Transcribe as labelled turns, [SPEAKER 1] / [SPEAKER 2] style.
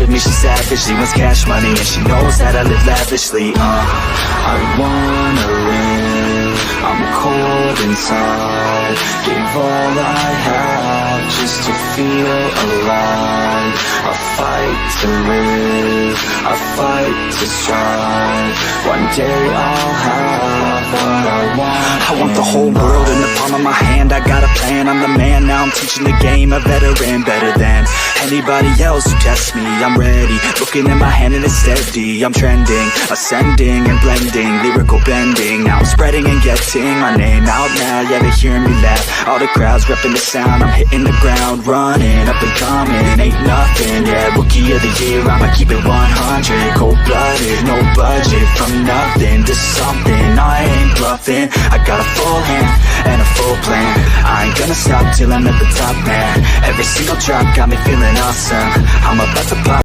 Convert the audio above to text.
[SPEAKER 1] of me, she savage. She wants cash money and she knows that I live lavishly. I wanna live, I'm cold inside. Gave all I have just to feel alive. I fight to live, I fight to strive. One day I'll have what I want. I want the whole world in the palm of my hand. I got a plan, I'm the man. Now I'm teaching the game, a veteran, better than anybody else who tests me. I'm ready, looking at my hand and it's steady. I'm trending, ascending and blending, lyrical bending. Now I'm spreading and getting my name out now. Yeah, they hearing me laugh, all the crowds repping the sound. I'm hitting the ground, running, up and coming, ain't nothing. Yeah, rookie of the year, I'ma keep it 100. Cold-blooded, no budget, from nothing to something. I ain't bluffing, I got a full hand and a full plan. I ain't gonna stop till I'm at the top, man. Every single drop got me feeling awesome. I'm about to pop